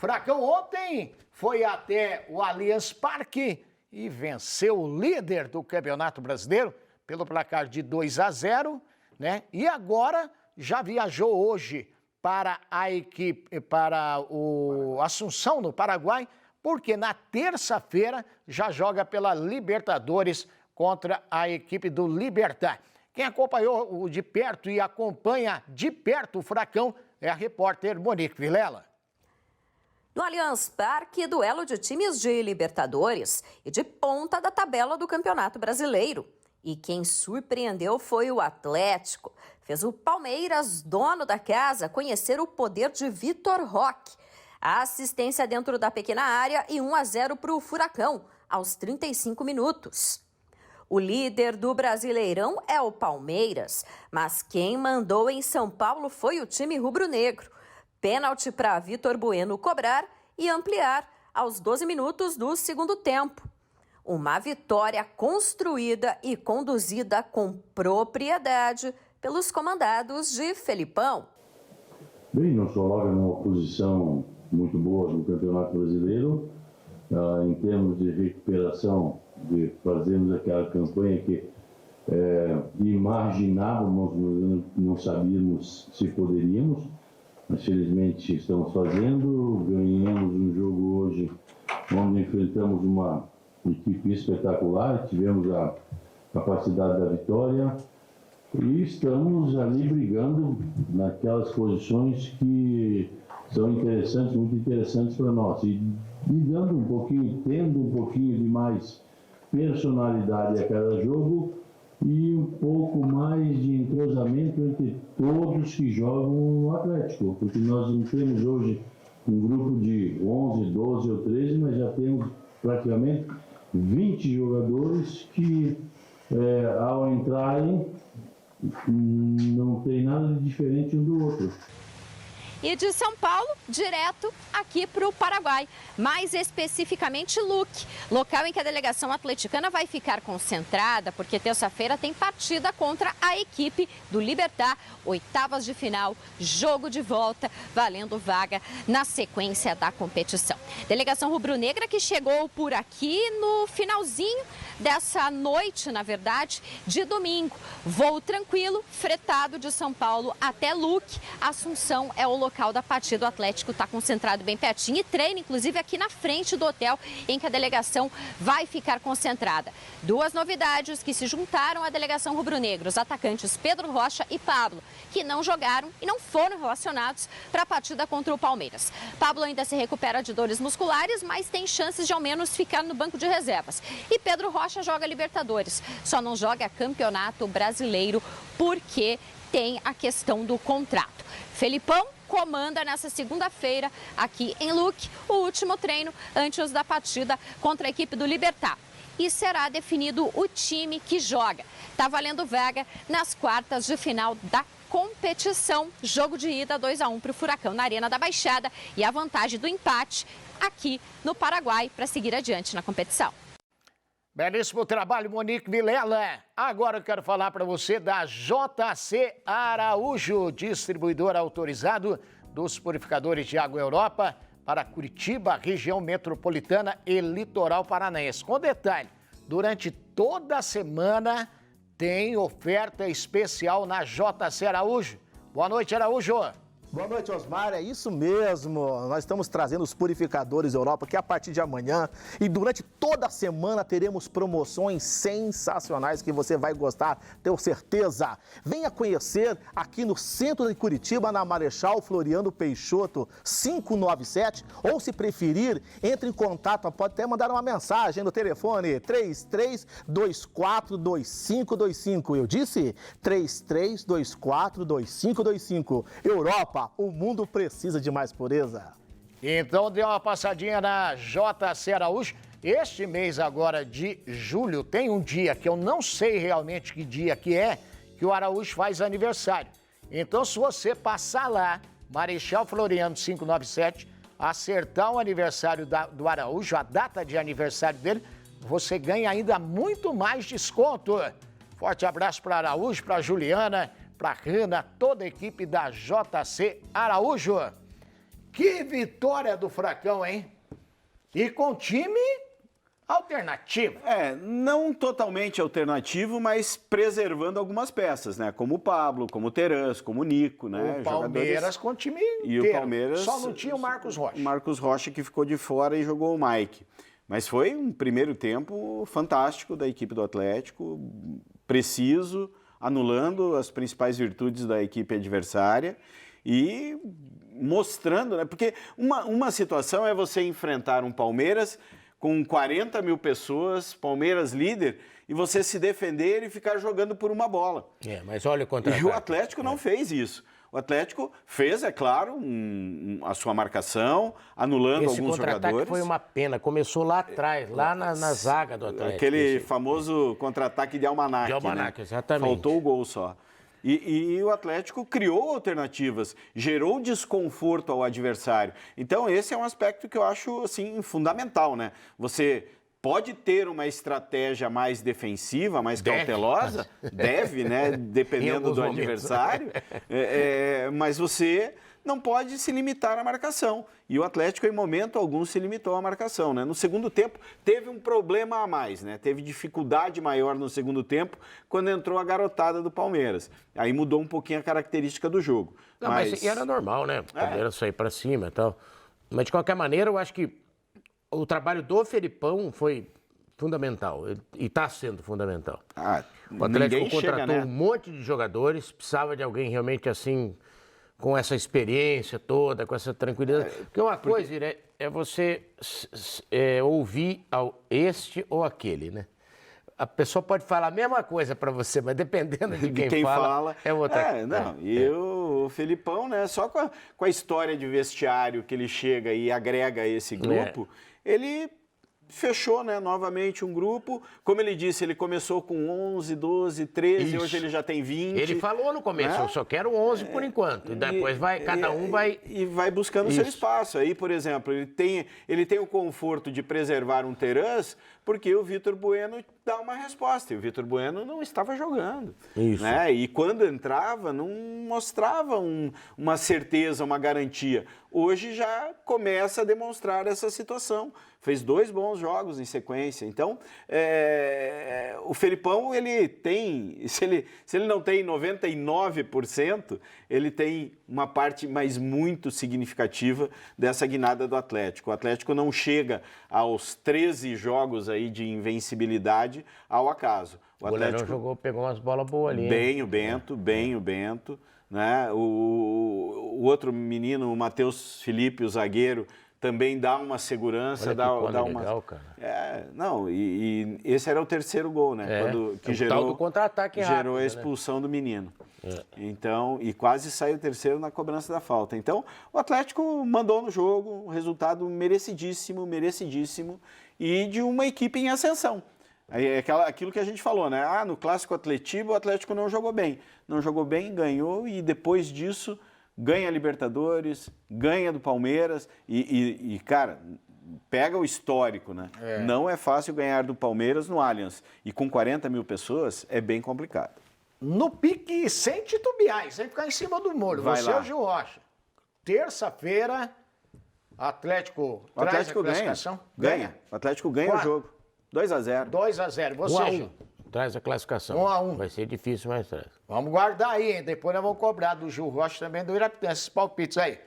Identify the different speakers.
Speaker 1: Furacão ontem foi até o Allianz Parque e venceu o líder do Campeonato Brasileiro pelo placar de 2-0, né? E agora já viajou hoje para a equipe, para o Assunção, no Paraguai, porque na terça-feira já joga pela Libertadores contra a equipe do Libertad. Quem acompanhou o de perto e acompanha de perto o Furacão é a repórter Monique Vilela.
Speaker 2: No Allianz Parque, duelo de times de Libertadores e de ponta da tabela do Campeonato Brasileiro. E quem surpreendeu foi o Atlético. Fez o Palmeiras, dono da casa, conhecer o poder de Vitor Roque. A assistência dentro da pequena área e 1-0 para o Furacão, aos 35 minutos. O líder do Brasileirão é o Palmeiras, mas quem mandou em São Paulo foi o time rubro-negro. Pênalti para Vitor Bueno cobrar e ampliar aos 12 minutos do segundo tempo. Uma vitória construída e conduzida com propriedade pelos comandados de Felipão.
Speaker 3: Bem, nós colocamos numa posição muito boa no Campeonato Brasileiro, em termos de recuperação, de fazermos aquela campanha que imaginávamos, não sabíamos se poderíamos, mas felizmente estamos fazendo. Ganhamos um jogo hoje onde enfrentamos uma equipe espetacular, tivemos a capacidade da vitória e estamos ali brigando naquelas posições que são interessantes, muito interessantes para nós, e dando um pouquinho, tendo um pouquinho de mais personalidade a cada jogo e um pouco mais de entrosamento entre todos que jogam no Atlético, porque nós não temos hoje um grupo de 11, 12 ou 13, mas já temos praticamente 20 jogadores que, ao entrarem, não tem nada de diferente um do outro.
Speaker 2: E de São Paulo, direto aqui para o Paraguai, mais especificamente Luque, local em que a delegação atleticana vai ficar concentrada, porque terça-feira tem partida contra a equipe do Libertad, oitavas de final, jogo de volta, valendo vaga na sequência da competição. Delegação rubro-negra que chegou por aqui no finalzinho dessa noite, na verdade, de domingo. Voo tranquilo, fretado de São Paulo até Luque. Assunção é o local da partida. O Atlético está concentrado bem pertinho e treina, inclusive, aqui na frente do hotel em que a delegação vai ficar concentrada. Duas novidades que se juntaram à delegação rubro-negra, os atacantes Pedro Rocha e Pablo, que não jogaram e não foram relacionados para a partida contra o Palmeiras. Pablo ainda se recupera de dores musculares, mas tem chances de ao menos ficar no banco de reservas. E Pedro Rocha joga Libertadores, só não joga Campeonato Brasileiro porque tem a questão do contrato. Felipão comanda nessa segunda-feira aqui em Luque o último treino antes da partida contra a equipe do Libertad. E será definido o time que joga. Está valendo vaga nas quartas de final da competição. Jogo de ida 2-1 para o Furacão na Arena da Baixada e a vantagem do empate aqui no Paraguai para seguir adiante na competição.
Speaker 1: Belíssimo trabalho, Monique Vilela. Agora eu quero falar para você da JC Araújo, distribuidor autorizado dos purificadores de água Europa para Curitiba, região metropolitana e litoral paranaense. Com detalhe, durante toda a semana tem oferta especial na JC Araújo. Boa noite, Araújo.
Speaker 4: Boa noite, Osmar. É isso mesmo. Nós estamos trazendo os purificadores Europa, que é a partir de amanhã. E durante toda a semana teremos promoções sensacionais que você vai gostar, tenho certeza. Venha conhecer aqui no centro de Curitiba, na Marechal Floriano Peixoto, 597. Ou, se preferir, entre em contato. Pode até mandar uma mensagem no telefone 33242525. Eu disse 33242525. Europa. O mundo precisa de mais pureza.
Speaker 1: Então dê uma passadinha na JC Araújo. Este mês agora de julho tem um dia que eu não sei realmente que dia que é, que o Araújo faz aniversário. Então se você passar lá, Marechal Floriano 597, acertar o aniversário do Araújo, a data de aniversário dele, você ganha ainda muito mais desconto. Forte abraço para Araújo, para Juliana, para a Rana, toda a equipe da JC Araújo. Que vitória do Furacão, hein? E com time alternativo.
Speaker 5: Não totalmente alternativo, mas preservando algumas peças, né? Como o Pablo, como o Terãs, como o Nico, né?
Speaker 1: O Palmeiras com o time
Speaker 5: E
Speaker 1: inteiro.
Speaker 5: o Palmeiras...
Speaker 1: Só não tinha o Marcos Rocha.
Speaker 5: O Marcos Rocha que ficou de fora e jogou o Mike. Mas foi um primeiro tempo fantástico da equipe do Atlético, preciso, anulando as principais virtudes da equipe adversária e mostrando, né? Porque uma situação é você enfrentar um Palmeiras com 40 mil pessoas, Palmeiras líder, e você se defender e ficar jogando por uma bola.
Speaker 6: Mas olha o contra-ataque.
Speaker 5: E o Atlético não fez isso. O Atlético fez, é claro, a sua marcação, anulando
Speaker 6: Esse
Speaker 5: alguns
Speaker 6: contra-ataque
Speaker 5: jogadores.
Speaker 6: foi uma pena. Começou lá atrás, lá na zaga do Atlético.
Speaker 5: Aquele famoso contra-ataque de Almanac.
Speaker 6: De Almanac,
Speaker 5: né?
Speaker 6: exatamente.
Speaker 5: Faltou o gol só. E o Atlético criou alternativas, gerou desconforto ao adversário. Então, esse é um aspecto que eu acho assim, fundamental, né? Você pode ter uma estratégia mais defensiva, mais cautelosa, deve, né? Dependendo do adversário, mas você não pode se limitar à marcação. E o Atlético, em momento algum, se limitou à marcação, né? No segundo tempo, teve um problema a mais, né? Teve dificuldade maior no segundo tempo, quando entrou a garotada do Palmeiras. Aí mudou um pouquinho a característica do jogo.
Speaker 6: Não, mas era normal, né? O Palmeiras sair para cima e tal. Mas, de qualquer maneira, eu acho que o trabalho do Felipão foi fundamental. E está sendo fundamental. O Atlético contratou um monte de jogadores, precisava de alguém realmente assim, com essa experiência toda, com essa tranquilidade. Porque uma coisa é você ouvir este ou aquele, né? A pessoa pode falar a mesma coisa para você, mas dependendo de quem fala, é outra coisa.
Speaker 5: E o Felipão, né, só com a história de vestiário que ele chega e agrega a esse grupo, ele fechou, né, novamente um grupo. Como ele disse, ele começou com 11, 12, 13, hoje ele já tem 20.
Speaker 6: Ele falou no começo, eu só quero 11 por enquanto. E depois cada um vai...
Speaker 5: E vai buscando seu espaço. Aí, por exemplo, ele tem o conforto de preservar um Terãs, porque o Vitor Bueno dá uma resposta. E o Vitor Bueno não estava jogando. Né? E quando entrava, não mostrava uma certeza, uma garantia. Hoje já começa a demonstrar essa situação. Fez 2 bons jogos em sequência. Então, o Felipão, ele tem... Se ele não tem 99%, ele tem uma parte mais muito significativa dessa guinada do Atlético. O Atlético não chega aos 13 jogos aí de invencibilidade ao acaso.
Speaker 6: O Atlético pegou umas bolas boas ali.
Speaker 5: Bem o Bento, né? O outro menino, o Matheus Felipe, o zagueiro, também dá uma segurança, dá uma...
Speaker 6: legal, cara.
Speaker 5: E esse era o terceiro gol, né? Que gerou,
Speaker 6: tal do contra-ataque rápido,
Speaker 5: gerou a expulsão do menino. Então, e quase saiu o terceiro na cobrança da falta. Então, o Atlético mandou no jogo, um resultado merecidíssimo, e de uma equipe em ascensão. Aquilo que a gente falou, né? No Clássico Atletivo, o Atlético não jogou bem. Não jogou bem, ganhou, e depois disso ganha a Libertadores, ganha do Palmeiras e cara, pega o histórico, né? Não é fácil ganhar do Palmeiras no Allianz. E com 40 mil pessoas é bem complicado.
Speaker 1: No pique sem titubear, sem ficar em cima do muro.
Speaker 5: Vai
Speaker 1: Você
Speaker 5: lá.
Speaker 1: é o Gil Rocha. Terça-feira, Atlético traz a classificação.
Speaker 5: Ganha. O Atlético ganha o jogo. 2-0.
Speaker 1: 2-0. Você, Gil?
Speaker 6: Traz a classificação.
Speaker 1: 1-1.
Speaker 6: Vai ser difícil, mas traz.
Speaker 1: Vamos guardar aí, hein? Depois nós vamos cobrar do Gil Rocha também, do Iraputense, esses palpites aí.